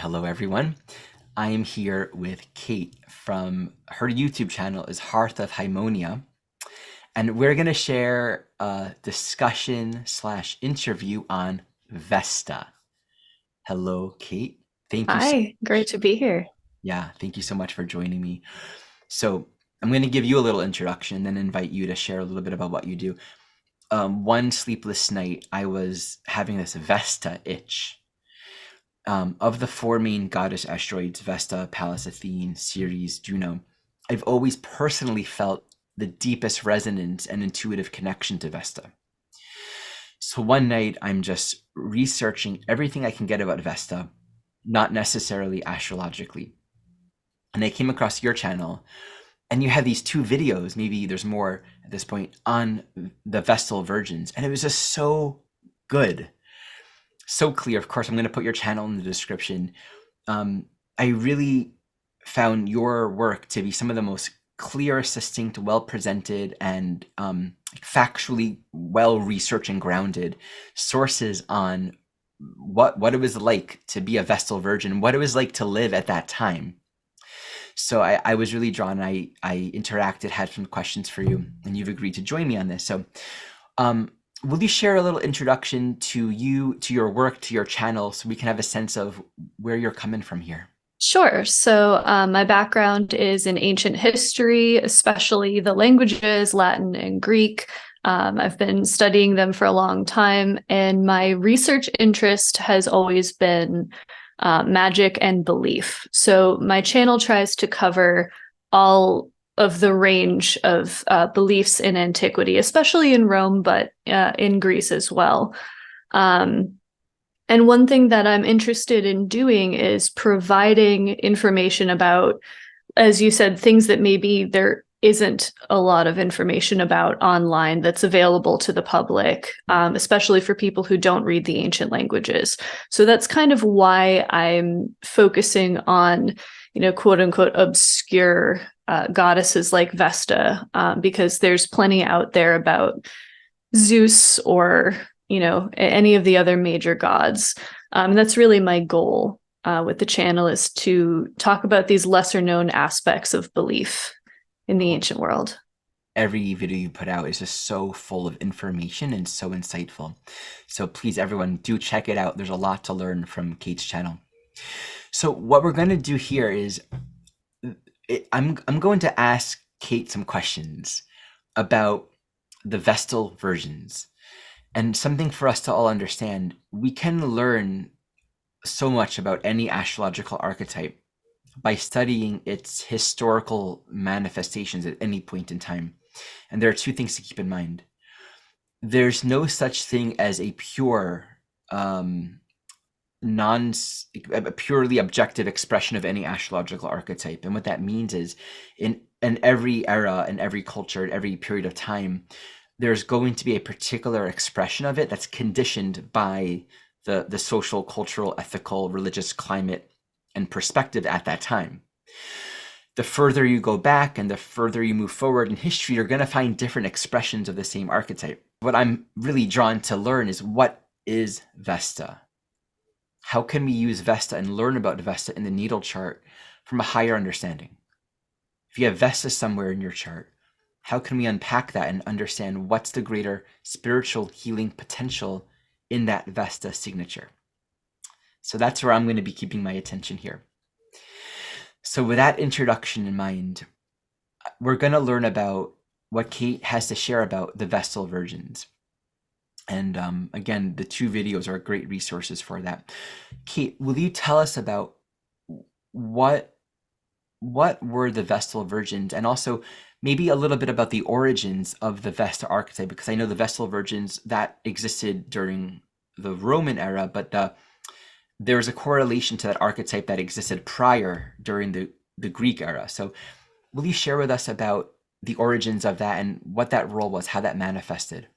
hello everyone. I am here with Kate from her YouTube channel is Hearth of Haemonia, and we're going to share a discussion slash interview on Vesta. Hello, Kate. Thank you so Hi, great to be here. Yeah, thank you so much for joining me. So I'm going to give you a little introduction, then invite you to share a little bit about what you do. One sleepless night, I was having this Vesta itch. Of the four main goddess asteroids, Vesta, Pallas Athene, Ceres, Juno, I've always personally felt the deepest resonance and intuitive connection to Vesta. So one night I'm just researching everything I can get about Vesta, not necessarily astrologically. And I came across your channel, and you have these two videos, maybe there's more at this point, on the Vestal Virgins. And it was just so good. So clear. Of course, I'm going to put your channel in the description. I really found your work to be some of the most clear, succinct, well presented, and factually well researched and grounded sources on what it was like to be a Vestal Virgin, what it was like to live at that time. So I was really drawn. I interacted, had some questions for you, and you've agreed to join me on this. So will you share a little introduction to you, to your work, to your channel, so we can have a sense of where you're coming from here? Sure. So my background is in ancient history, especially the languages, Latin and Greek. I've been studying them for a long time, and my research interest has always been magic and belief. So my channel tries to cover all of the range of beliefs in antiquity, especially in Rome, but in Greece as well. And one thing that I'm interested in doing is providing information about, as you said, things that maybe there isn't a lot of information about online that's available to the public, especially for people who don't read the ancient languages. So that's kind of why I'm focusing on, quote unquote, obscure goddesses like Vesta, because there's plenty out there about Zeus or, any of the other major gods. That's really my goal with the channel, is to talk about these lesser known aspects of belief in the ancient world. Every video you put out is just so full of information and so insightful. So please, everyone, do check it out. There's a lot to learn from Kate's channel. So what we're going to do here is I'm going to ask Kate some questions about the Vestal Virgins. And something for us to all understand, we can learn so much about any astrological archetype by studying its historical manifestations at any point in time. And there are two things to keep in mind. There's no such thing as a pure, purely objective expression of any astrological archetype. And what that means is in every era, in every culture, in every period of time, there's going to be a particular expression of it that's conditioned by the social, cultural, ethical, religious climate and perspective at that time. The further you go back and the further you move forward in history, you're going to find different expressions of the same archetype. What I'm really drawn to learn is, what is Vesta? How can we use Vesta and learn about Vesta in the natal chart from a higher understanding? If you have Vesta somewhere in your chart, how can we unpack that and understand what's the greater spiritual healing potential in that Vesta signature? So that's where I'm going to be keeping my attention here. So with that introduction in mind, we're going to learn about what Kate has to share about the Vestal Virgins. And again, the two videos are great resources for that. Kate, will you tell us about what were the Vestal Virgins, and also maybe a little bit about the origins of the Vesta archetype? Because I know the Vestal Virgins, that existed during the Roman era, but there's a correlation to that archetype that existed prior during the Greek era. So will you share with us about the origins of that and what that role was, how that manifested?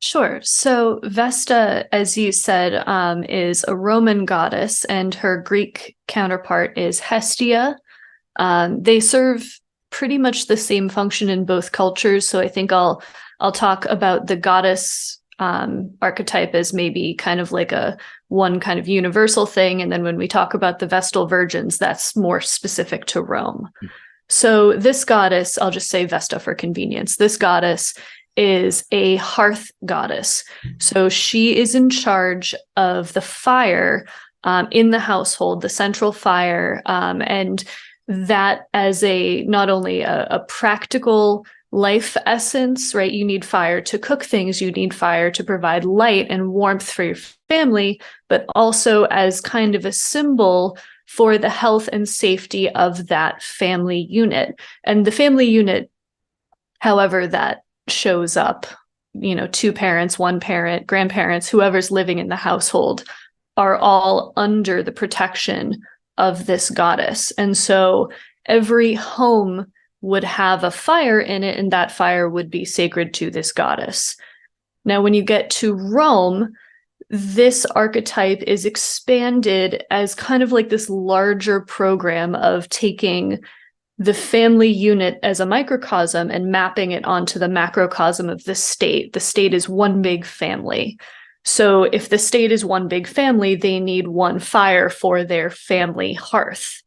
Sure. So Vesta, as you said, is a Roman goddess, and her Greek counterpart is Hestia. They serve pretty much the same function in both cultures. So I think I'll talk about the goddess archetype as maybe kind of like a one kind of universal thing. And then when we talk about the Vestal Virgins, that's more specific to Rome. So this goddess, I'll just say Vesta for convenience, this goddess is a hearth goddess. So she is in charge of the fire in the household, the central fire, and that as not only a practical life essence, right? You need fire to cook things, you need fire to provide light and warmth for your family, but also as kind of a symbol for the health and safety of that family unit. And the family unit, however that shows up, 2 parents, 1 parent, grandparents, whoever's living in the household, are all under the protection of this goddess. And so every home would have a fire in it, and that fire would be sacred to this goddess. Now, when you get to Rome, this archetype is expanded as kind of like this larger program of taking the family unit as a microcosm and mapping it onto the macrocosm of the state. The state is one big family. So if the state is one big family, they need one fire for their family hearth.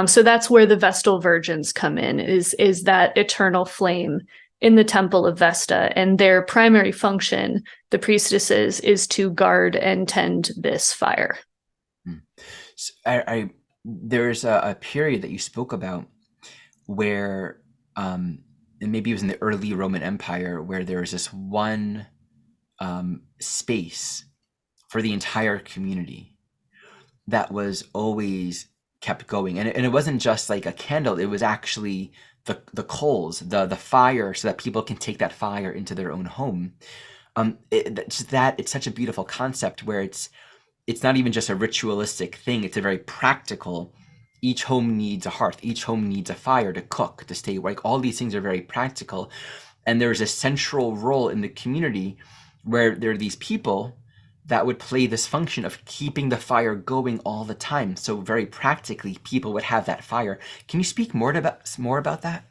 So that's where the Vestal Virgins come in, is that eternal flame in the temple of Vesta, and their primary function, the priestesses, is to guard and tend this fire. So there's a period that you spoke about where, and maybe it was in the early Roman Empire, where there was this one space for the entire community that was always kept going, and it wasn't just like a candle; it was actually the coals, the fire, so that people can take that fire into their own home. It's such a beautiful concept where it's not even just a ritualistic thing; it's a very practical. Each home needs a hearth. Each home needs a fire to cook, to stay awake. All these things are very practical, and there's a central role in the community where there are these people that would play this function of keeping the fire going all the time. So very practically, people would have that fire. Can you speak more about that?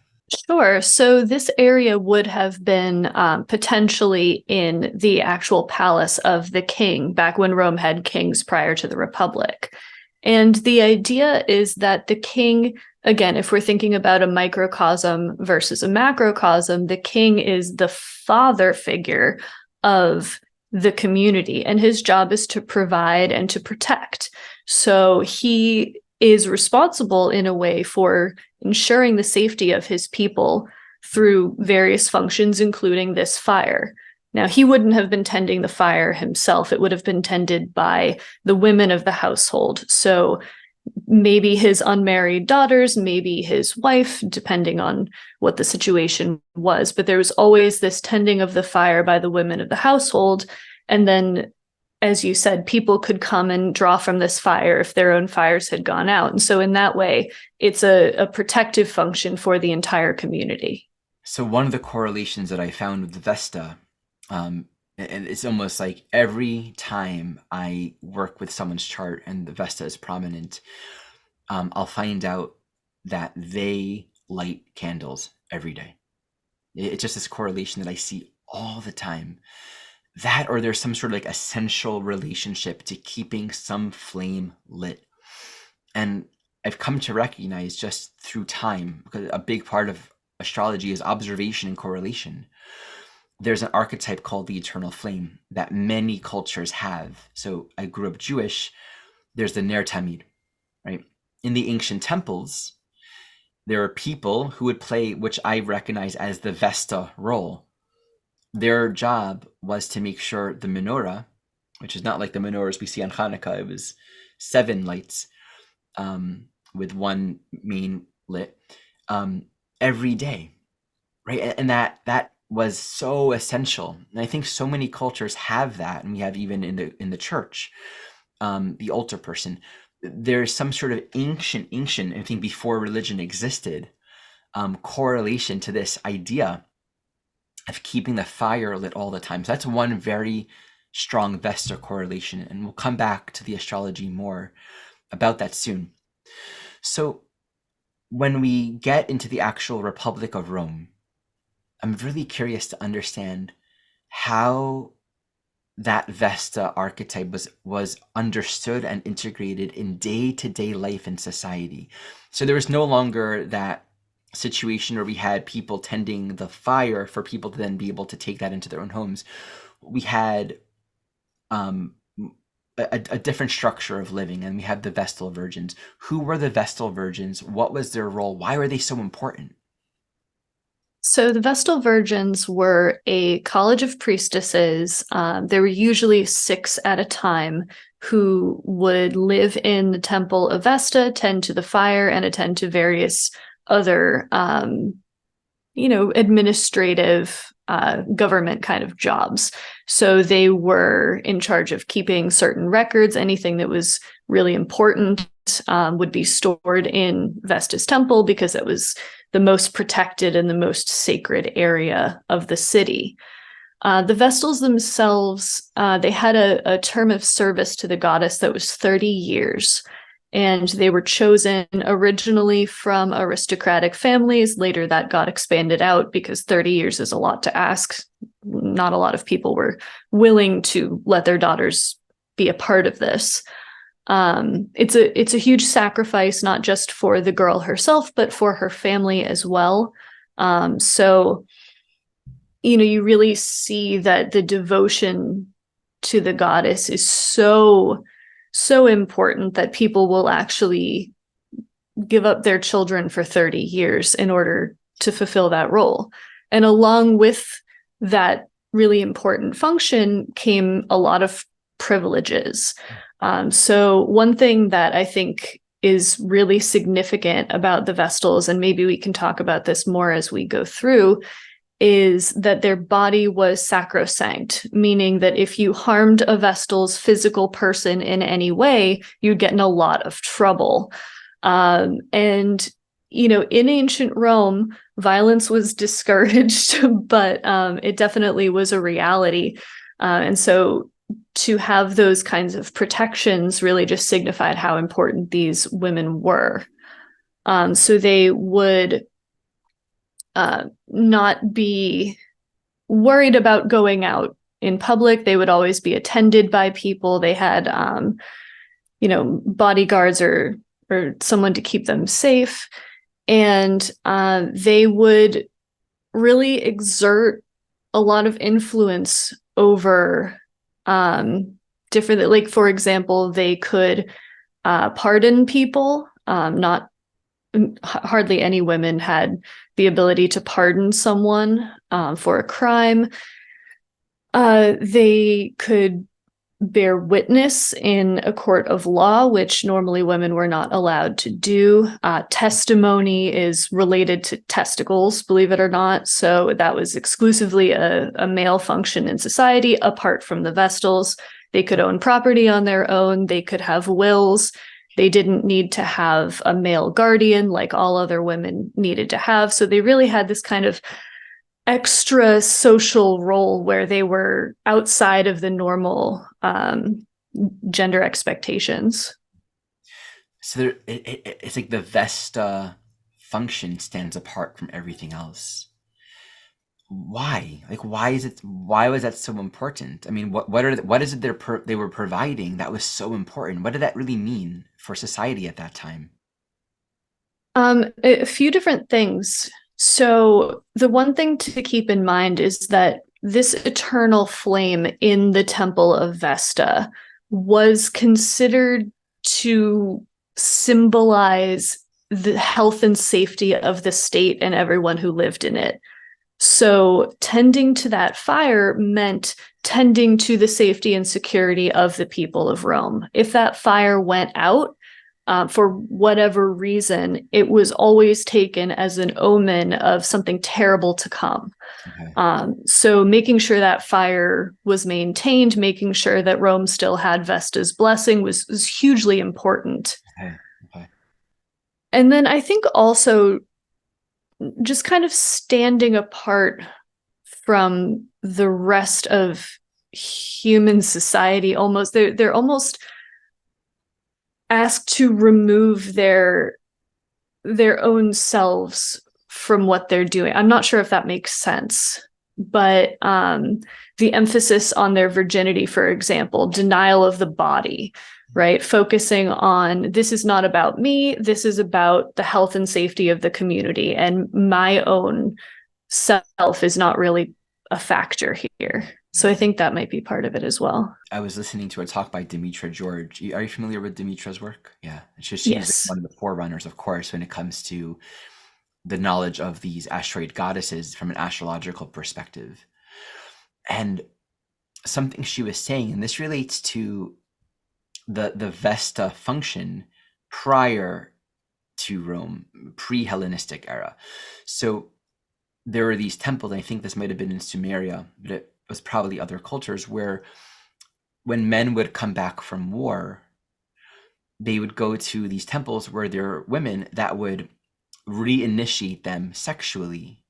Sure. So this area would have been potentially in the actual palace of the king, back when Rome had kings prior to the Republic. And the idea is that the king, again, if we're thinking about a microcosm versus a macrocosm, the king is the father figure of the community, and his job is to provide and to protect. So he is responsible in a way for ensuring the safety of his people through various functions, including this fire. Now, he wouldn't have been tending the fire himself. It would have been tended by the women of the household. So maybe his unmarried daughters, maybe his wife, depending on what the situation was. But there was always this tending of the fire by the women of the household. And then, as you said, people could come and draw from this fire if their own fires had gone out. And so in that way, it's a protective function for the entire community. So one of the correlations that I found with the Vesta, and it's almost like every time I work with someone's chart and the Vesta is prominent, I'll find out that they light candles every day. It's just this correlation that I see all the time. That, or there's some sort of like essential relationship to keeping some flame lit. And I've come to recognize just through time, because a big part of astrology is observation and correlation. There's an archetype called the eternal flame that many cultures have. So I grew up Jewish. There's the Ner Tamid, right? In the ancient temples, there are people who would play, which I recognize as the Vesta role. Their job was to make sure the menorah, which is not like the menorahs we see on Hannukah, it was 7 lights with one main lit every day, right? And that was so essential. And I think so many cultures have that, and we have even in the church, the altar person. There's some sort of ancient, I think before religion existed, correlation to this idea of keeping the fire lit all the time. So that's one very strong Vesta correlation, and we'll come back to the astrology more about that soon. So when we get into the actual Republic of Rome, I'm really curious to understand how that Vesta archetype was understood and integrated in day-to-day life in society. So there was no longer that situation where we had people tending the fire for people to then be able to take that into their own homes. We had um, a different structure of living, and we had the Vestal Virgins. Who were the Vestal Virgins? What was their role? Why were they so important? So the Vestal Virgins were a college of priestesses. There were usually 6 at a time who would live in the temple of Vesta, tend to the fire, and attend to various other, administrative, government kind of jobs. So they were in charge of keeping certain records. Anything that was really important would be stored in Vesta's temple because it was the most protected and the most sacred area of the city. The Vestals themselves, they had a term of service to the goddess that was 30 years. And they were chosen originally from aristocratic families. Later, that got expanded out because 30 years is a lot to ask. Not a lot of people were willing to let their daughters be a part of this. It's a huge sacrifice, not just for the girl herself, but for her family as well. So, you really see that the devotion to the goddess is so important that people will actually give up their children for 30 years in order to fulfill that role. And along with that really important function came a lot of privileges. So one thing that I think is really significant about the Vestals, and maybe we can talk about this more as we go through, is that their body was sacrosanct, meaning that if you harmed a Vestal's physical person in any way, you'd get in a lot of trouble. In ancient Rome, violence was discouraged, but it definitely was a reality. And so to have those kinds of protections really just signified how important these women were. So they would not be worried about going out in public. They would always be attended by people. They had, bodyguards or someone to keep them safe. And they would really exert a lot of influence over different, like, for example, they could pardon people. Not hardly any women had the ability to pardon someone for a crime. They could bear witness in a court of law, which normally women were not allowed to do. Testimony is related to testicles, believe it or not. So that was exclusively a male function in society, apart from the Vestals. They could own property on their own. They could have wills. They didn't need to have a male guardian like all other women needed to have. So they really had this kind of extra social role where they were outside of the normal gender expectations. So it's like the Vesta function stands apart from everything else. Why? Like, why was that so important? I mean, what is it they were providing that was so important? What did that really mean for society at that time? A few different things. So the one thing to keep in mind is that this eternal flame in the Temple of Vesta was considered to symbolize the health and safety of the state and everyone who lived in it. So tending to that fire meant tending to the safety and security of the people of Rome. If that fire went out, for whatever reason, it was always taken as an omen of something terrible to come. Okay. So making sure that fire was maintained, making sure that Rome still had Vesta's blessing was hugely important. Okay. Okay. And then I think also just kind of standing apart from the rest of human society, almost they're almost asked to remove their own selves from what they're doing. I'm not sure if that makes sense. but the emphasis on their virginity, for example, denial of the body, right? Focusing on, this is not about me, this is about the health and safety of the community, and my own self is not really a factor here. So I think that might be part of it as well. I was listening to a talk by Demetra George. Are you familiar with Demetra's work? Yeah. She's like Yes. one of the forerunners, of course, when it comes to the knowledge of these asteroid goddesses from an astrological perspective. And something she was saying, and this relates to the Vesta function prior to Rome, pre-Hellenistic era. So there were these temples, I think this might have been in Sumeria, but it was probably other cultures, where when men would come back from war, they would go to these temples where there were women that would reinitiate them sexually.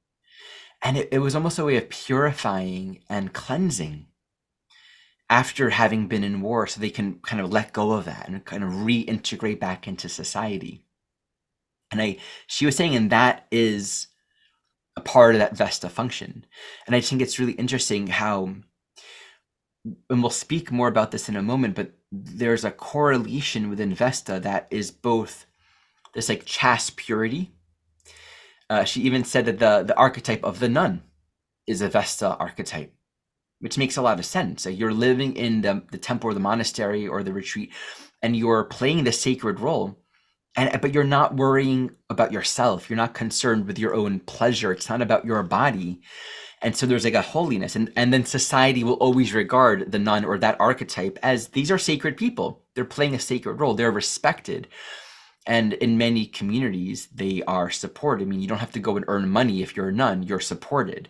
And it was almost a way of purifying and cleansing after having been in war, so they can kind of let go of that and kind of reintegrate back into society. And she was saying, and that is a part of that Vesta function. And I think it's really interesting how, and we'll speak more about this in a moment, but there's a correlation within Vesta that is both this like chaste purity. She even said that the archetype of the nun is a Vesta archetype, which makes a lot of sense. Like, you're living in the temple or the monastery or the retreat, and you're playing the sacred role, but you're not worrying about yourself. You're not concerned with your own pleasure. It's not about your body. And so there's like a holiness, and then society will always regard the nun or that archetype as, these are sacred people. They're playing a sacred role. They're respected. And in many communities, they are supported. I mean, you don't have to go and earn money if you're a nun, you're supported.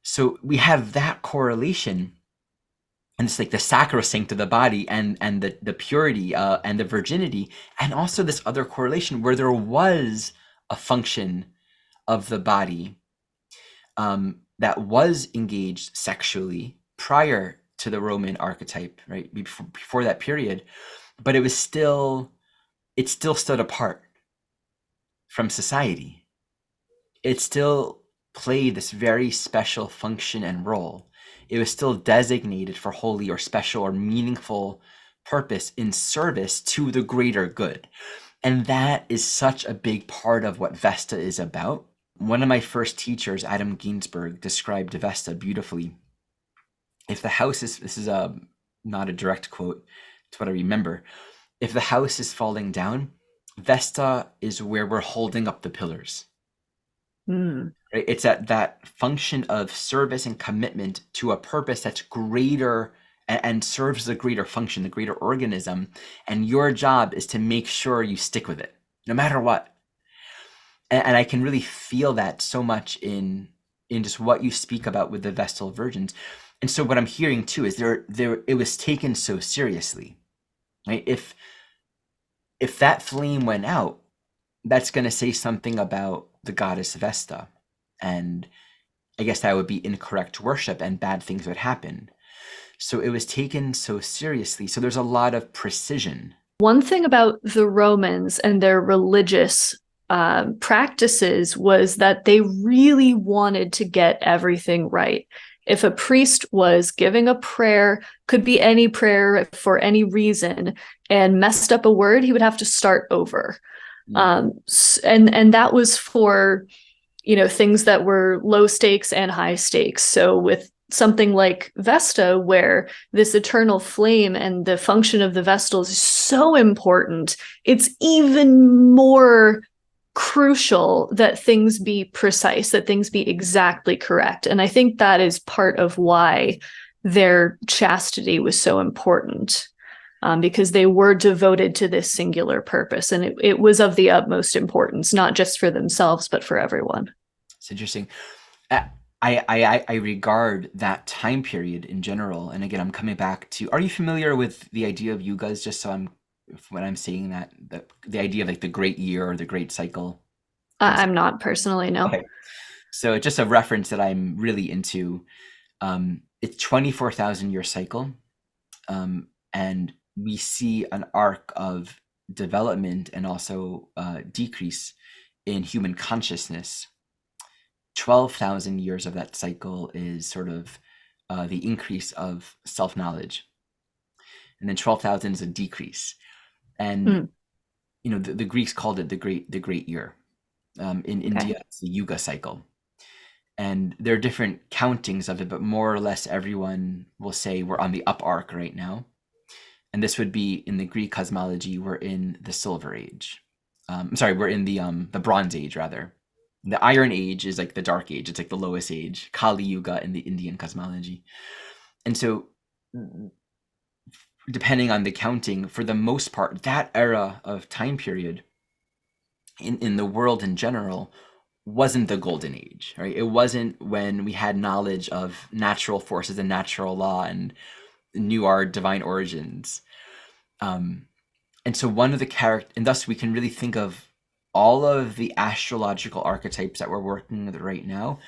So we have that correlation, and it's like the sacrosanct of the body and the purity and the virginity, and also this other correlation where there was a function of the body that was engaged sexually prior to the Roman archetype, right? Before that period, but it still stood apart from society. It still played this very special function and role. It was still designated for holy or special or meaningful purpose in service to the greater good. And that is such a big part of what Vesta is about. One of my first teachers, Adam Ginsberg, described Vesta beautifully. If the house is, this is not a direct quote, it's what I remember. If the house is falling down, Vesta is where we're holding up the pillars. Mm. Right? It's at that function of service and commitment to a purpose that's greater and serves the greater function, the greater organism. And your job is to make sure you stick with it, no matter what. And I can really feel that so much in just what you speak about with the Vestal Virgins. And so what I'm hearing too is it was taken so seriously, right? If that flame went out, that's going to say something about the goddess Vesta. And I guess that would be incorrect worship and bad things would happen. So it was taken so seriously. So there's a lot of precision. One thing about the Romans and their religious practices was that they really wanted to get everything right. If a priest was giving a prayer, could be any prayer for any reason, and messed up a word, he would have to start over. And that was for, things that were low stakes and high stakes. So with something like Vesta, where this eternal flame and the function of the Vestals is so important, it's even more crucial that things be precise, that things be exactly correct. And I think that is part of why their chastity was so important, because they were devoted to this singular purpose. And it was of the utmost importance, not just for themselves, but for everyone. It's interesting. I regard that time period in general, and again, I'm coming back to, are you familiar with the idea of yugas, just so when I'm saying that, the idea of like the great year or the great cycle? I'm not personally, no. Okay. So just a reference that I'm really into, it's 24,000 year cycle. And we see an arc of development and also decrease in human consciousness 12,000 years of that cycle is sort of the increase of self-knowledge. And then 12,000 is a decrease. And, Mm, the Greeks called it the great year. In okay. India, it's the Yuga cycle. And there are different countings of it, but more or less everyone will say we're on the up arc right now. And this would be in the Greek cosmology, we're in the Silver Age. We're in the Bronze Age rather. The Iron Age is like the Dark Age. It's like the lowest age, Kali Yuga in the Indian cosmology. And so, depending on the counting, for the most part, that era of time period in the world in general wasn't the golden age, right? It wasn't when we had knowledge of natural forces and natural law and knew our divine origins. And so and thus we can really think of all of the astrological archetypes that we're working with right now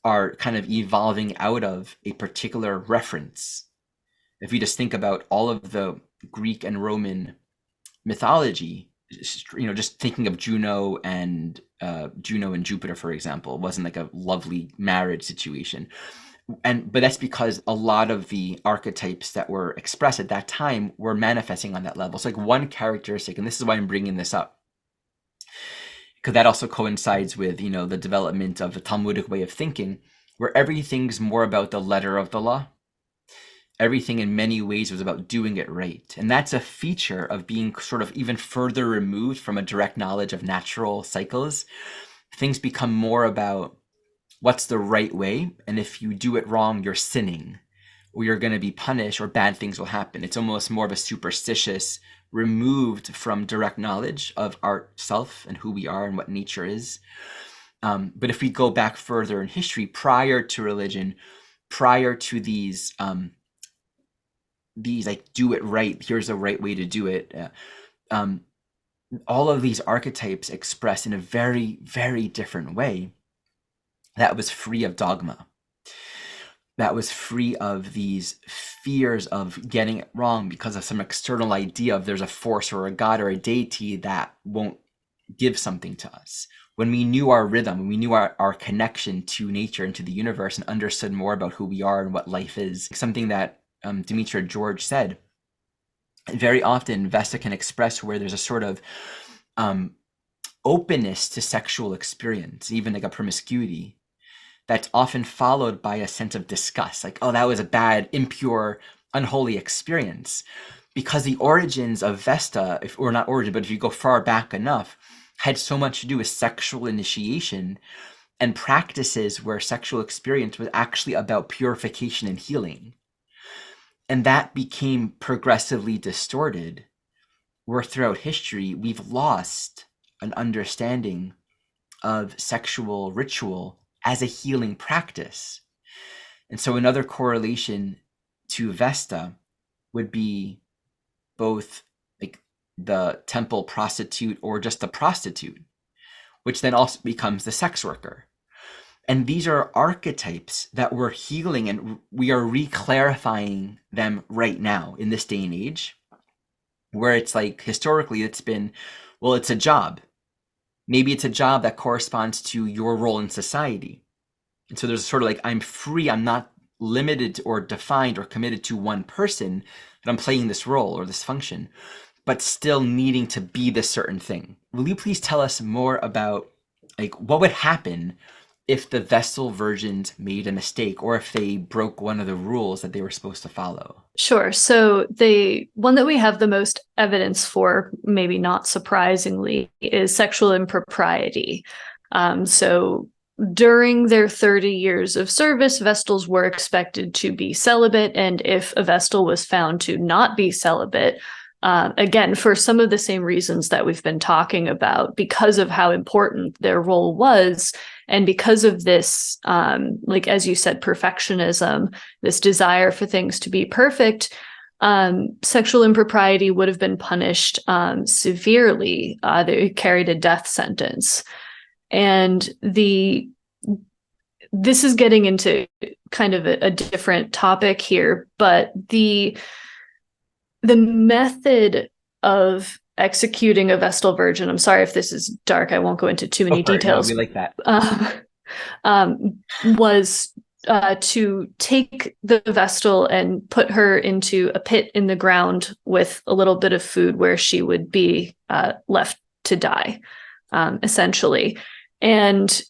are kind of evolving out of a particular reference. If you just think about all of the Greek and Roman mythology, just thinking of Juno and Jupiter, for example, wasn't like a lovely marriage situation. But that's because a lot of the archetypes that were expressed at that time were manifesting on that level. So like one characteristic, and this is why I'm bringing this up, because that also coincides with, the development of the Talmudic way of thinking, where everything's more about the letter of the law. Everything in many ways was about doing it right. And that's a feature of being sort of even further removed from a direct knowledge of natural cycles. Things become more about what's the right way, and if you do it wrong, you're sinning, or you're going to be punished, or bad things will happen. It's almost more of a superstitious, removed from direct knowledge of our self and who we are and what nature is. But if we go back further in history, prior to religion, prior to these like do it right, here's the right way to do it, all of these archetypes expressed in a very, very different way that was free of dogma, that was free of these fears of getting it wrong because of some external idea of there's a force or a god or a deity that won't give something to us. When we knew our rhythm, when we knew our connection to nature and to the universe and understood more about who we are and what life is, something that Demetra George said, very often Vesta can express where there's a sort of openness to sexual experience, even like a promiscuity, that's often followed by a sense of disgust, like, oh, that was a bad, impure, unholy experience. Because the origins of Vesta, or not origin, but if you go far back enough, had so much to do with sexual initiation and practices where sexual experience was actually about purification and healing. And that became progressively distorted, where throughout history, we've lost an understanding of sexual ritual as a healing practice. And so another correlation to Vesta would be both like the temple prostitute or just the prostitute, which then also becomes the sex worker. And these are archetypes that we're healing, and we are re-clarifying them right now in this day and age, where it's like historically it's been, well, it's a job. Maybe it's a job that corresponds to your role in society. And so there's sort of like, I'm free, I'm not limited or defined or committed to one person, but I'm playing this role or this function, but still needing to be this certain thing. Will you please tell us more about like what would happen if the Vestal Virgins made a mistake, or if they broke one of the rules that they were supposed to follow? Sure. So the one that we have the most evidence for, maybe not surprisingly, is sexual impropriety. So during their 30 years of service, Vestals were expected to be celibate, and if a Vestal was found to not be celibate, again, for some of the same reasons that we've been talking about, because of how important their role was, and because of this, like as you said, perfectionism, this desire for things to be perfect, sexual impropriety would have been punished severely. They carried a death sentence. And this is getting into kind of a different topic here, but the method of executing a Vestal Virgin, I'm sorry if this is dark, I won't go into too many details. No, we like that. was to take the Vestal and put her into a pit in the ground with a little bit of food where she would be left to die, essentially. And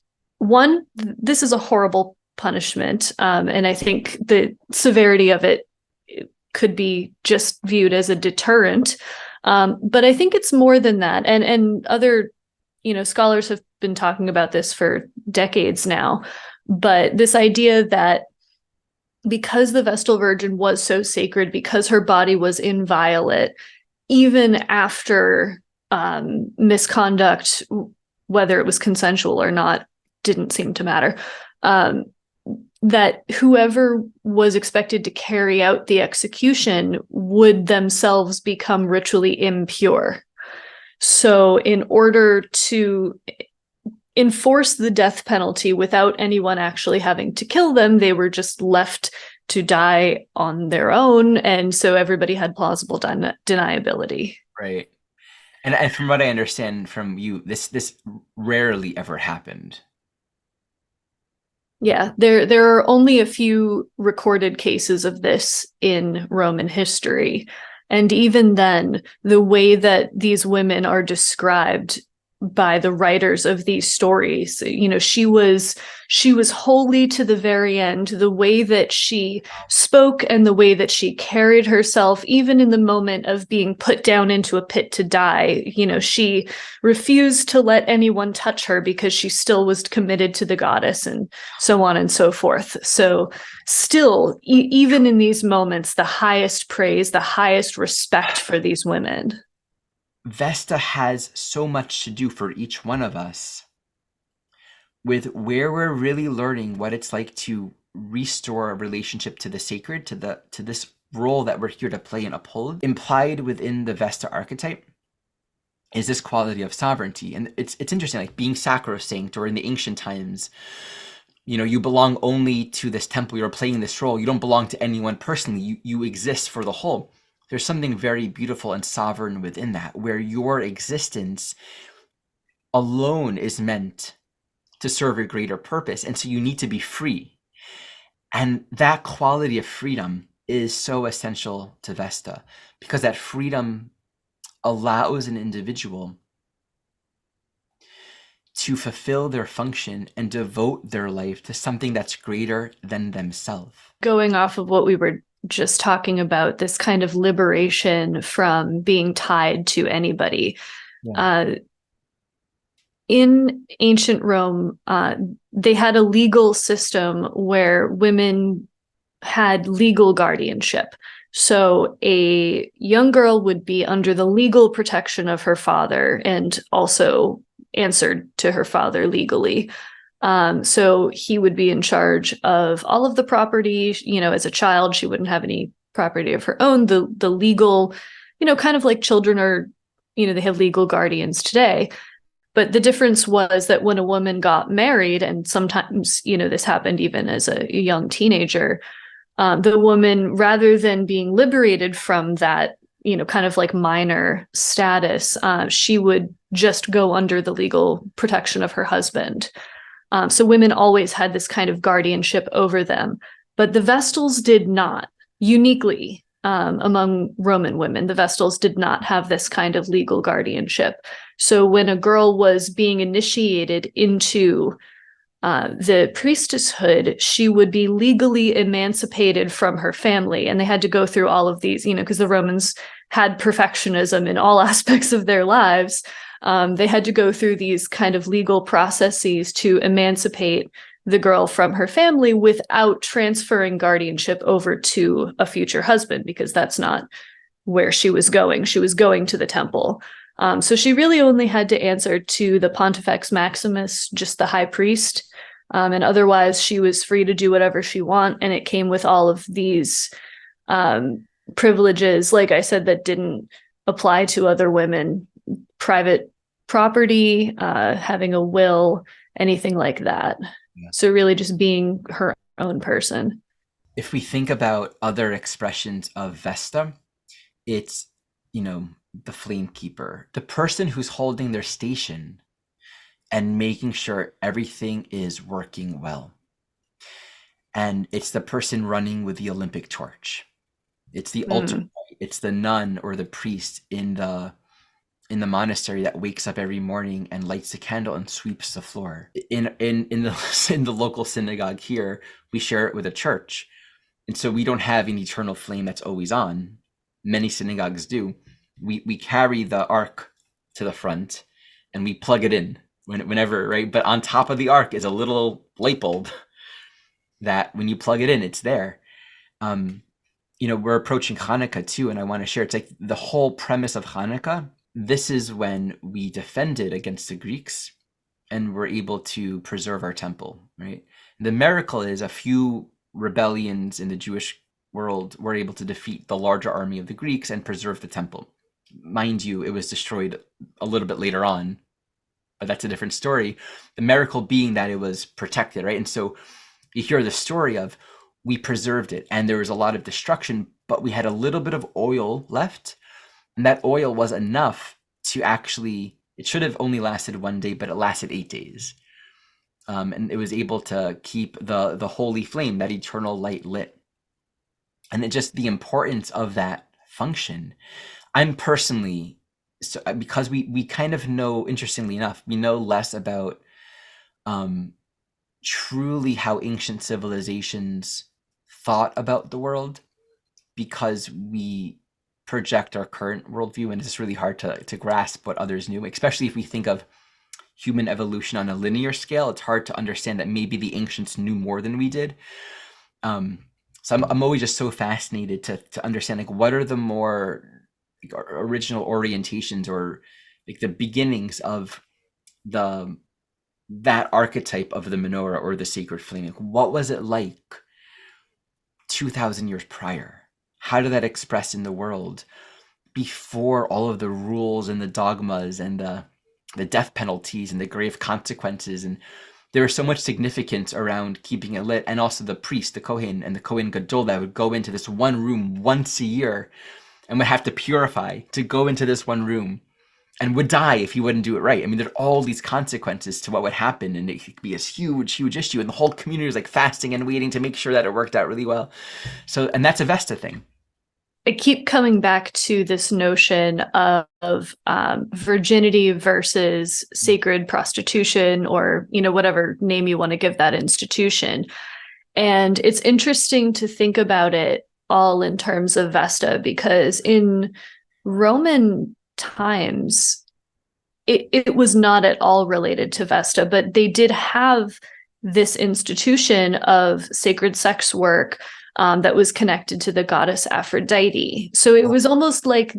this is a horrible punishment, and I think the severity of it could be just viewed as a deterrent. But I think it's more than that. And other, scholars have been talking about this for decades now. But this idea that because the Vestal Virgin was so sacred, because her body was inviolate, even after misconduct, whether it was consensual or not, didn't seem to matter, that whoever was expected to carry out the execution would themselves become ritually impure. So in order to enforce the death penalty without anyone actually having to kill them, they were just left to die on their own. And so everybody had plausible deniability. Right. And from what I understand from you, this rarely ever happened. Yeah, there are only a few recorded cases of this in Roman history. And even then, the way that these women are described by the writers of these stories, she was holy to the very end. The way that she spoke and the way that she carried herself, even in the moment of being put down into a pit to die, she refused to let anyone touch her because she still was committed to the goddess, and so on and so forth. So still, even in these moments, the highest praise, the highest respect for these women. Vesta has so much to do for each one of us with where we're really learning what it's like to restore a relationship to the sacred, to this role that we're here to play and uphold. Implied within the Vesta archetype is this quality of sovereignty. And it's interesting, like being sacrosanct, or in the ancient times, you belong only to this temple, you're playing this role, you don't belong to anyone personally, you exist for the whole. There's something very beautiful and sovereign within that, where your existence alone is meant to serve a greater purpose. And so you need to be free. And that quality of freedom is so essential to Vesta, because that freedom allows an individual to fulfill their function and devote their life to something that's greater than themselves. Going off of what we were just talking about, this kind of liberation from being tied to anybody. Yeah. In ancient Rome, they had a legal system where women had legal guardianship. So a young girl would be under the legal protection of her father and also answered to her father legally. So he would be in charge of all of the property. As a child, she wouldn't have any property of her own. The legal, kind of like children are, they have legal guardians today. But the difference was that when a woman got married, and sometimes, this happened even as a young teenager, the woman, rather than being liberated from that, kind of like minor status, she would just go under the legal protection of her husband. So women always had this kind of guardianship over them, but the Vestals did not. Uniquely, among Roman women, the Vestals did not have this kind of legal guardianship. So when a girl was being initiated into the priestesshood, she would be legally emancipated from her family. And they had to go through all of these, because the Romans had perfectionism in all aspects of their lives. They had to go through these kind of legal processes to emancipate the girl from her family without transferring guardianship over to a future husband, because that's not where she was going. She was going to the temple. So she really only had to answer to the Pontifex Maximus, just the high priest. And otherwise, she was free to do whatever she wanted. And it came with all of these privileges, like I said, that didn't apply to other women: private property, having a will, anything like that. Yeah. So really just being her own person. If we think about other expressions of Vesta, it's, the flame keeper, the person who's holding their station and making sure everything is working well. And it's the person running with the Olympic torch. It's the altar Mm. boy. It's the nun or the priest in the monastery that wakes up every morning and lights a candle and sweeps the floor. In the in the local synagogue here, we share it with a church. And so we don't have an eternal flame that's always on. Many synagogues do. We carry the ark to the front and we plug it in whenever, right? But on top of the ark is a little light bulb that when you plug it in, it's there. We're approaching Hannukah too, and I want to share. It's like the whole premise of Hannukah. This is when we defended against the Greeks and were able to preserve our temple, right? The miracle is a few rebellions in the Jewish world were able to defeat the larger army of the Greeks and preserve the temple. Mind you, it was destroyed a little bit later on, but that's a different story. The miracle being that it was protected, right? And so you hear the story of we preserved it and there was a lot of destruction, but we had a little bit of oil left. And that oil was enough to actually, it should have only lasted 1 day, but it lasted 8 days. And it was able to keep the holy flame, that eternal light lit. And it just the importance of that function. I'm personally, so because we kind of know, interestingly enough, we know less about truly how ancient civilizations thought about the world because we project our current worldview, and it's really hard to grasp what others knew, especially if we think of human evolution on a linear scale. It's hard to understand that maybe the ancients knew more than we did. So I'm always just so fascinated to understand like what are the more like, original orientations or like the beginnings of that archetype of the menorah or the sacred flame. Like, what was it like 2,000 years prior? How did that express in the world before all of the rules and the dogmas and the death penalties and the grave consequences? And there was so much significance around keeping it lit, and also the priest, the Kohen, and the Kohen Gadol that would go into this one room once a year and would have to purify to go into this one room and would die if he wouldn't do it right. I mean, there are all these consequences to what would happen, and it could be this huge, huge issue, and the whole community was like fasting and waiting to make sure that it worked out really well. So, and that's a Vesta thing. I keep coming back to this notion of virginity versus sacred prostitution, or whatever name you want to give that institution. And it's interesting to think about it all in terms of Vesta, because in Roman times, it was not at all related to Vesta, but they did have this institution of sacred sex work that was connected to the goddess Aphrodite. So it was almost like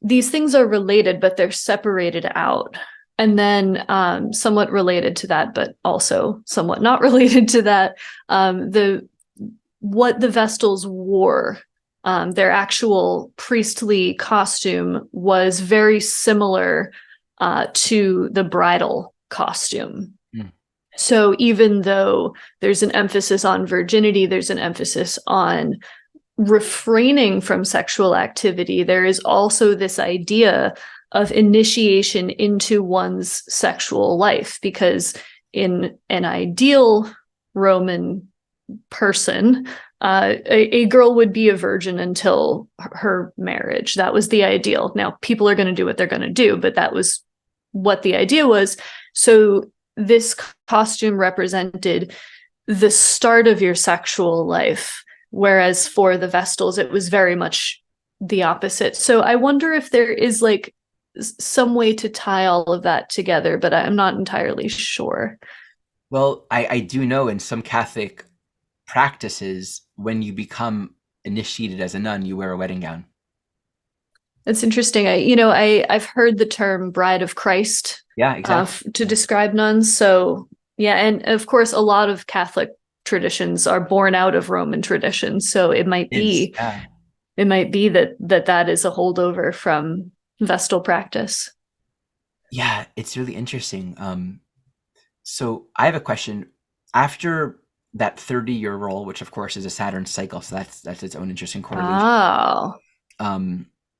these things are related, but they're separated out. And then somewhat related to that, but also somewhat not related to that, what the Vestals wore, their actual priestly costume was very similar to the bridal costume. So even though there's an emphasis on virginity, there's an emphasis on refraining from sexual activity, there is also this idea of initiation into one's sexual life, because in an ideal Roman person, a girl would be a virgin until her marriage. That was the ideal. Now, people are going to do what they're going to do, but that was what the idea was. So this costume represented the start of your sexual life, whereas for the Vestals, it was very much the opposite. So I wonder if there is like some way to tie all of that together, but I'm not entirely sure. Well, I do know in some Catholic practices, when you become initiated as a nun, you wear a wedding gown. That's interesting. I've heard the term bride of Christ, Yeah, exactly. to describe nuns. So yeah, and of course, a lot of Catholic traditions are born out of Roman traditions. So it might be that is a holdover from Vestal practice. Yeah, it's really interesting. So I have a question. After that 30-year roll, which of course is a Saturn cycle, so that's its own interesting correlation. Oh,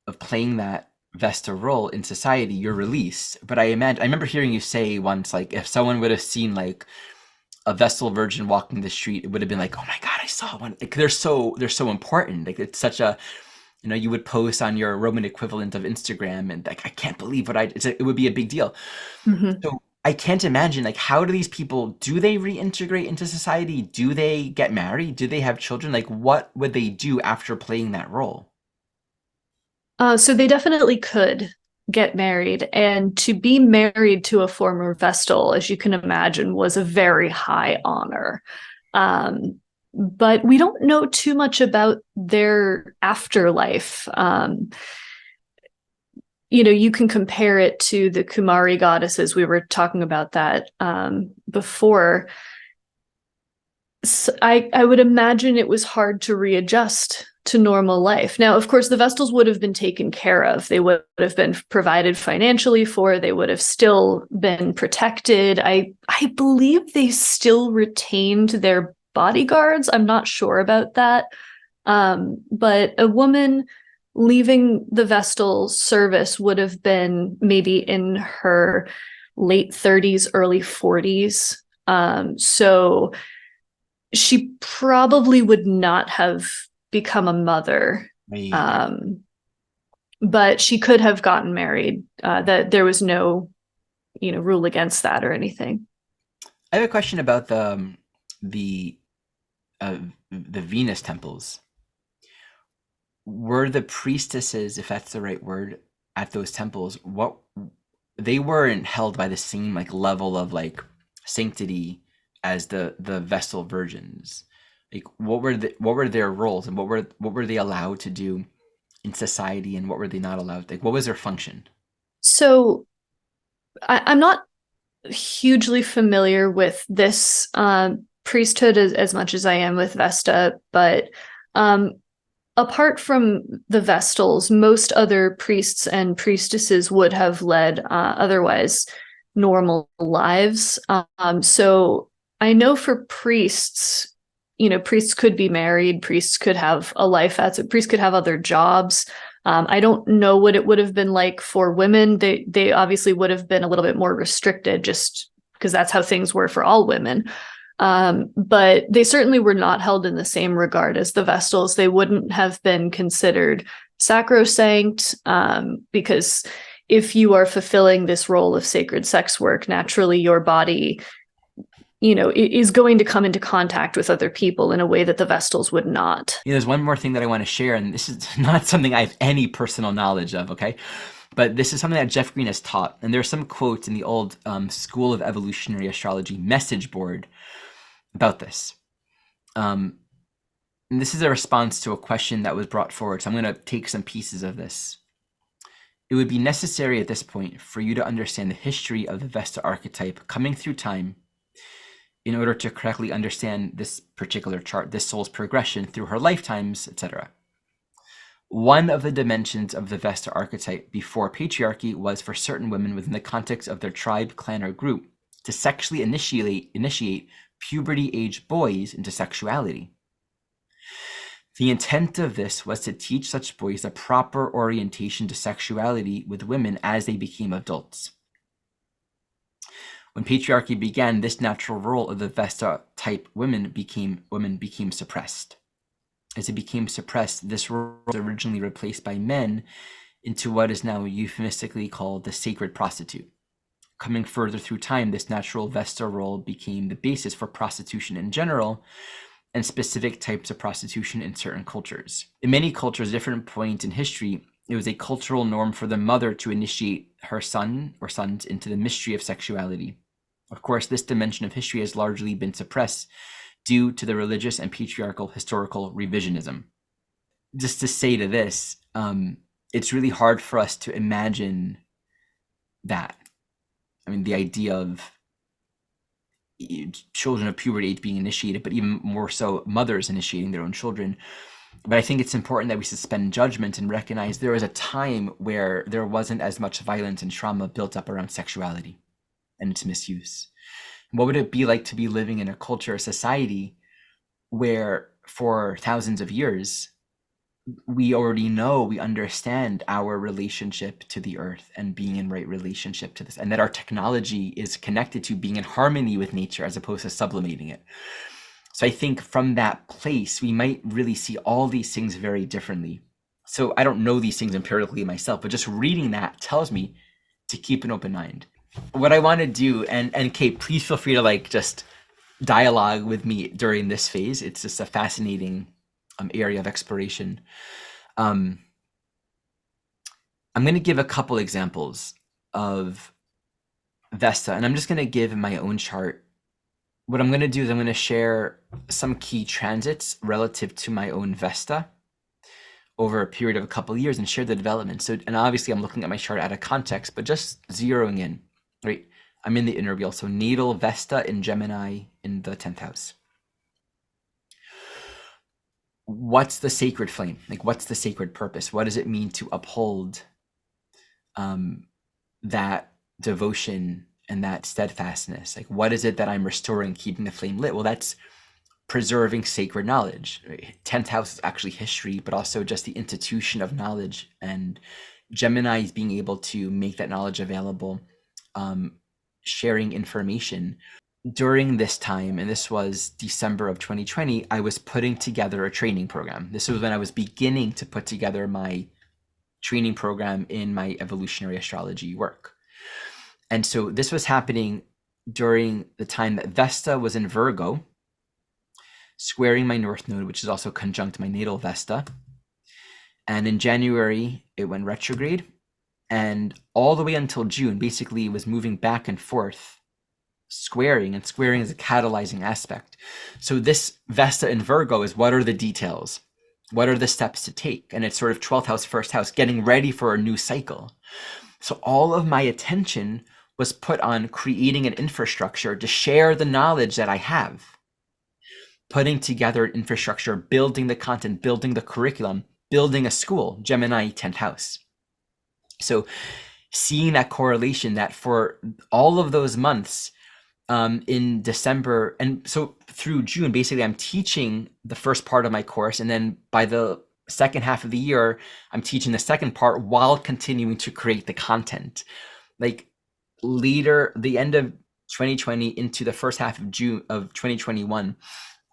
Of playing that Vesta role in society, you're released. But I remember hearing you say once, like, if someone would have seen like a Vestal Virgin walking the street, it would have been like, oh my God, I saw one. Like, they're so important. Like, it's such a, you would post on your Roman equivalent of Instagram, and like, I can't believe it would be a big deal. Mhm. So I can't imagine, like, how do these people, do they reintegrate into society? Do they get married? Do they have children? Like, what would they do after playing that role? So they definitely could get married, and to be married to a former Vestal, as you can imagine, was a very high honor. But we don't know too much about their afterlife. You can compare it to the Kumari Goddesses. We were talking about that before. So I would imagine it was hard to readjust to normal life. Now, of course, the Vestals would have been taken care of. They would have been provided financially for. They would have still been protected. I believe they still retained their bodyguards. I'm not sure about that. But a woman leaving the Vestal service would have been maybe in her late 30s, early 40s. So she probably would not have become a mother, Right. but she could have gotten married. That there was no, rule against that or anything. I have a question about the the Venus temples. Were the priestesses, if that's the right word, at those temples, what they weren't held by the same like level of like sanctity as the Vestal Virgins? Like, what were their roles, and what were they allowed to do in society, and what were they not allowed? Like, what was their function? So I'm not hugely familiar with this priesthood as much as I am with Vesta, but um, apart from the Vestals, most other priests and priestesses would have led otherwise normal lives. So I know for priests, priests could be married, priests could have a life as a priest, could have other jobs. I don't know what it would have been like for women. They obviously would have been a little bit more restricted, just because that's how things were for all women. But they certainly were not held in the same regard as the Vestals. They wouldn't have been considered sacrosanct, because if you are fulfilling this role of sacred sex work, naturally your body, is going to come into contact with other people in a way that the Vestals would not. There's one more thing that I want to share, and this is not something I have any personal knowledge of, okay? But this is something that Jeff Green has taught. And there are some quotes in the old School of Evolutionary Astrology message board about this. And this is a response to a question that was brought forward. So I'm going to take some pieces of this. It would be necessary at this point for you to understand the history of the Vesta archetype coming through time in order to correctly understand this particular chart, this soul's progression through her lifetimes, etc. One of the dimensions of the Vesta archetype before patriarchy was for certain women within the context of their tribe, clan, or group to sexually initiate puberty-age boys into sexuality. The intent of this was to teach such boys the proper orientation to sexuality with women as they became adults. When patriarchy began, this natural role of the Vesta type women became suppressed. As it became suppressed, this role was originally replaced by men into what is now euphemistically called the sacred prostitute. Coming further through time, this natural Vesta role became the basis for prostitution in general and specific types of prostitution in certain cultures. In many cultures, different points in history, it was a cultural norm for the mother to initiate her son or sons into the mystery of sexuality. Of course, this dimension of history has largely been suppressed due to the religious and patriarchal historical revisionism. Just to say to this, it's really hard for us to imagine that. I mean, the idea of children of puberty age being initiated, but even more so mothers initiating their own children. But I think it's important that we suspend judgment and recognize there was a time where there wasn't as much violence and trauma built up around sexuality and its misuse. What would it be like to be living in a culture, a society, where for thousands of years, we already know, we understand our relationship to the earth and being in right relationship to this, and that our technology is connected to being in harmony with nature as opposed to sublimating it. So I think from that place, we might really see all these things very differently. So I don't know these things empirically myself, but just reading that tells me to keep an open mind. What I want to do, and Kate, please feel free to like just dialogue with me during this phase. It's just a fascinating area of exploration. I'm going to give a couple examples of Vesta, and I'm just going to give my own chart. What I'm going to do is I'm going to share some key transits relative to my own Vesta over a period of a couple of years and share the development. So, and obviously I'm looking at my chart out of context, but just zeroing in, right? I'm in the inner wheel. So natal Vesta in Gemini in the 10th house. What's the sacred flame? Like, what's the sacred purpose? What does it mean to uphold that devotion and that steadfastness? Like, what is it that I'm restoring, keeping the flame lit? Well, that's preserving sacred knowledge. 10th house is actually history, but also just the institution of knowledge, and Gemini is being able to make that knowledge available, sharing information. During this time, and this was December of 2020, I was putting together a training program. This was when I was beginning to put together my training program in my evolutionary astrology work. And so this was happening during the time that Vesta was in Virgo, squaring my North Node, which is also conjunct my natal Vesta. And in January, it went retrograde. And all the way until June, basically, it was moving back and forth, squaring, and squaring is a catalyzing aspect. So this Vesta in Virgo is, what are the details? What are the steps to take? And it's sort of 12th house, first house, getting ready for a new cycle. So all of my attention was put on creating an infrastructure to share the knowledge that I have, putting together an infrastructure, building the content, building the curriculum, building a school, Gemini 10th house. So seeing that correlation, that for all of those months in December, and so through June, basically I'm teaching the first part of my course, and then by the second half of the year, I'm teaching the second part while continuing to create the content. Like later, the end of 2020 into the first half of June of 2021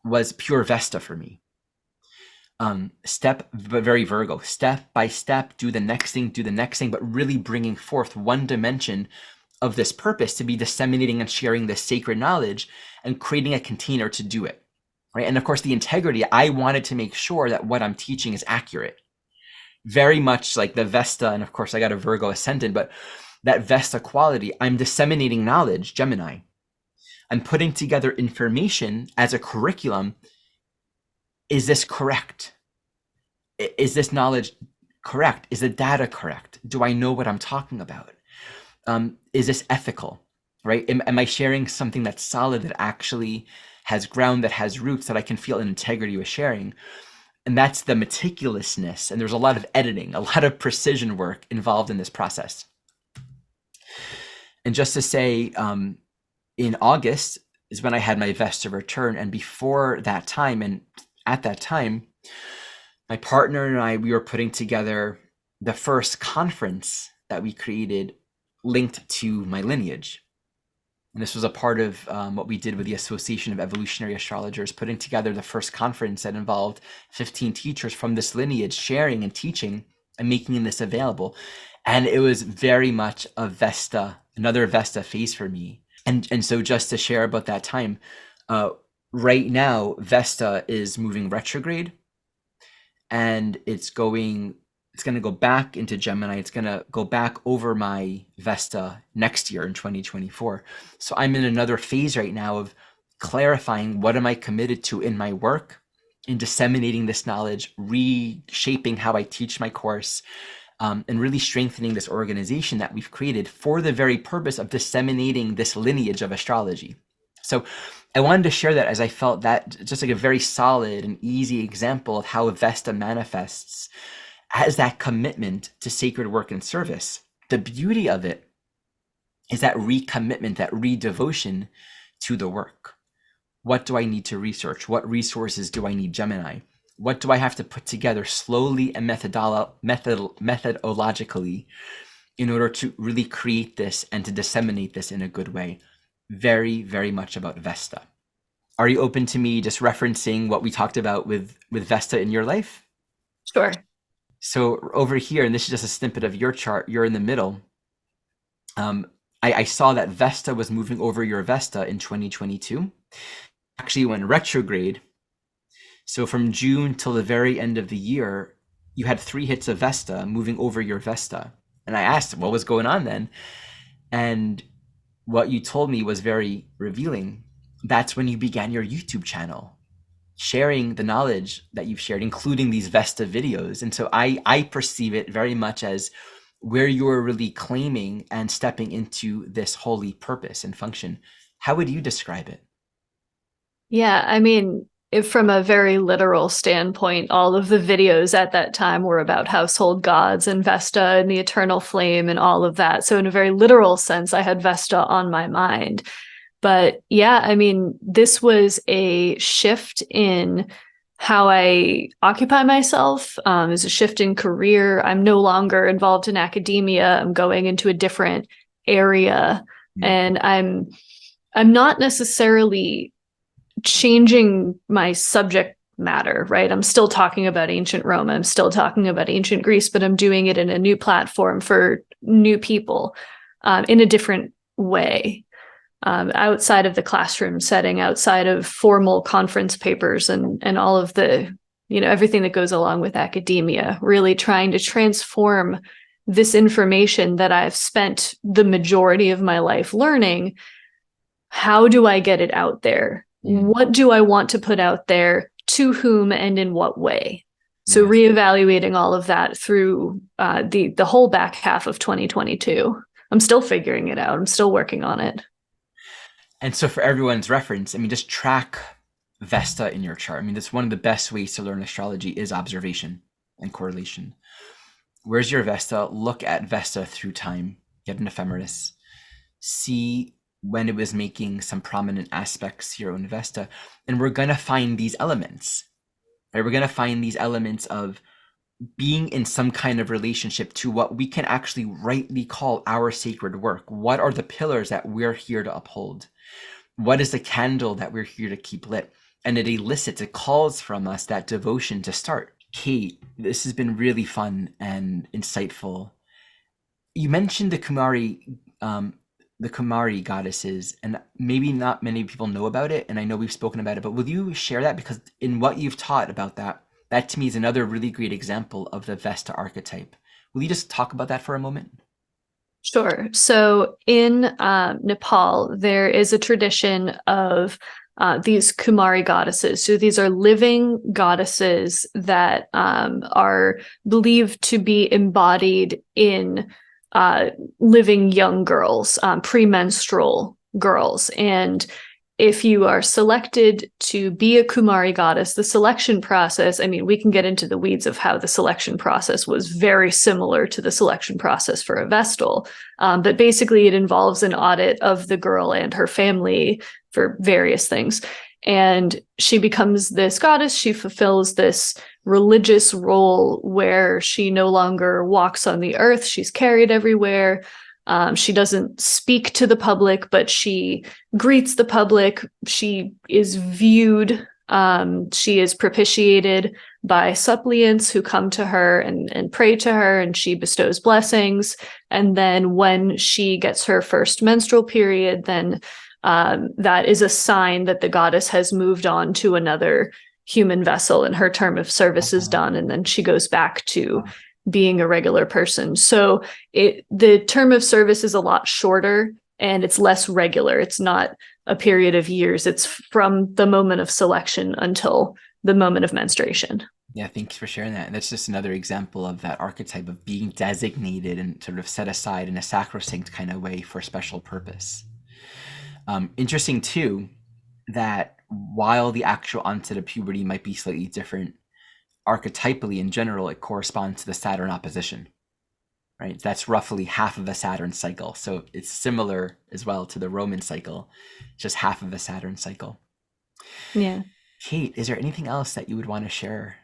was pure Vesta for me. Very Virgo, step by step, do the next thing, but really bringing forth one dimension of this purpose to be disseminating and sharing this sacred knowledge and creating a container to do it, right? And of course, the integrity, I wanted to make sure that what I'm teaching is accurate. Very much like the Vesta, and of course, I got a Virgo ascendant, but that Vesta quality, I'm disseminating knowledge, Gemini. I'm putting together information as a curriculum. Is this correct? Is this knowledge correct? Is the data correct? Do I know what I'm talking about? Is this ethical, right? Am I sharing something that's solid, that actually has ground, that has roots, that I can feel an integrity with sharing? And that's the meticulousness. And there's a lot of editing, a lot of precision work involved in this process. And just to say, in August is when I had my Vesta return. And before that time, and at that time, my partner and I, we were putting together the first conference that we created linked to my lineage. And this was a part of what we did with the Association of Evolutionary Astrologers, putting together the first conference that involved 15 teachers from this lineage sharing and teaching and making this available. And it was very much a Vesta, another Vesta phase for me. And so just to share about that time, right now, Vesta is moving retrograde, and it's going to go back into Gemini. It's going to go back over my Vesta next year in 2024. So I'm in another phase right now of clarifying what am I committed to in my work, in disseminating this knowledge, reshaping how I teach my course, and really strengthening this organization that we've created for the very purpose of disseminating this lineage of astrology. So I wanted to share that, as I felt that just like a very solid and easy example of how Vesta manifests as that commitment to sacred work and service. The beauty of it is that recommitment, that redevotion to the work. What do I need to research? What resources do I need, Gemini? What do I have to put together slowly and methodologically in order to really create this and to disseminate this in a good way? Very, very much about Vesta. Are you open to me just referencing what we talked about with Vesta in your life? Sure. So over here, and this is just a snippet of your chart, you're in the middle. I saw that Vesta was moving over your Vesta in 2022. Actually went retrograde. So from June till the very end of the year, you had 3 hits of Vesta moving over your Vesta. And I asked, what was going on then? And what you told me was very revealing. That's when you began your YouTube channel, sharing the knowledge that you've shared, including these Vesta videos. And so I perceive it very much as where you're really claiming and stepping into this holy purpose and function. How would you describe it? Yeah, I mean, if from a very literal standpoint, all of the videos at that time were about household gods and Vesta and the eternal flame and all of that. So in a very literal sense, I had Vesta on my mind. But yeah, I mean, this was a shift in how I occupy myself. Is a shift in career. I'm no longer involved in academia. I'm going into a different area, and I'm not necessarily changing my subject matter, right? I'm still talking about ancient Rome. I'm still talking about ancient Greece, but I'm doing it in a new platform for new people, in a different way. Outside of the classroom setting, outside of formal conference papers and all of the, everything that goes along with academia, really trying to transform this information that I've spent the majority of my life learning. How do I get it out there? What do I want to put out there? To whom and in what way? So reevaluating all of that through the whole back half of 2022. I'm still figuring it out. I'm still working on it. And so for everyone's reference, I mean, just track Vesta in your chart. I mean, that's one of the best ways to learn astrology is observation and correlation. Where's your Vesta? Look at Vesta through time, get an ephemeris, see when it was making some prominent aspects here on Vesta. And we're going to find these elements, right? We're going to find these elements of being in some kind of relationship to what we can actually rightly call our sacred work. What are the pillars that we're here to uphold? What is the candle that we're here to keep lit? And it elicits, it calls from us that devotion to start. Kate, this has been really fun and insightful. You mentioned the Kumari Goddesses, and maybe not many people know about it, and I know we've spoken about it, but will you share that? Because in what you've taught about that, that to me is another really great example of the Vesta archetype. Will you just talk about that for a moment? Sure. So in Nepal, there is a tradition of these Kumari goddesses. So these are living goddesses that are believed to be embodied in living young girls, premenstrual girls. And if you are selected to be a Kumari goddess, the selection process, I mean, we can get into the weeds of how the selection process was very similar to the selection process for a Vestal. But basically, it involves an audit of the girl and her family for various things. And she becomes this goddess. She fulfills this religious role where she no longer walks on the earth. She's carried everywhere. She doesn't speak to the public, but she greets the public. She is viewed. She is propitiated by suppliants who come to her and pray to her, and she bestows blessings. And then when she gets her first menstrual period, then that is a sign that the goddess has moved on to another human vessel and her term of service is done. And then she goes back to being a regular person. So the term of service is a lot shorter and it's less regular. It's not a period of years. It's from the moment of selection until the moment of menstruation. Yeah, thanks for sharing that. And that's just another example of that archetype of being designated and sort of set aside in a sacrosanct kind of way for a special purpose. Interesting too, that while the actual onset of puberty might be slightly different, archetypally in general, it corresponds to the Saturn opposition, right? That's roughly half of a Saturn cycle. So it's similar as well to the Roman cycle, just half of a Saturn cycle. Yeah. Kate, is there anything else that you would want to share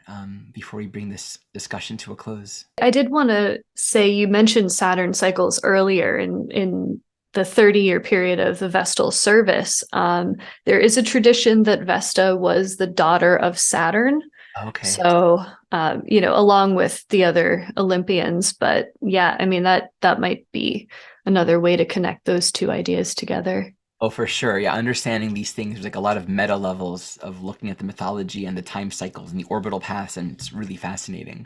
before we bring this discussion to a close? I did want to say you mentioned Saturn cycles earlier in the 30-year period of the Vestal service. There is a tradition that Vesta was the daughter of Saturn. Okay. So, along with the other Olympians, but yeah, I mean, that might be another way to connect those two ideas together. Oh, for sure. Yeah, understanding these things, there's like a lot of meta levels of looking at the mythology and the time cycles and the orbital paths, and it's really fascinating.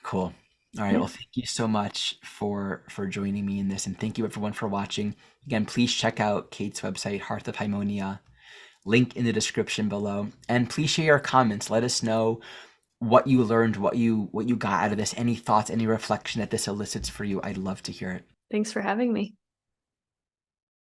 Cool. All right. Yeah. Well, thank you so much for joining me in this, and thank you everyone for watching. Again, please check out Kate's website, Hearth of Haemonia. Link in the description below, and please share your comments. Let us know what you learned, what you got out of this, any thoughts, any reflection that this elicits for you. I'd love to hear it. Thanks for having me.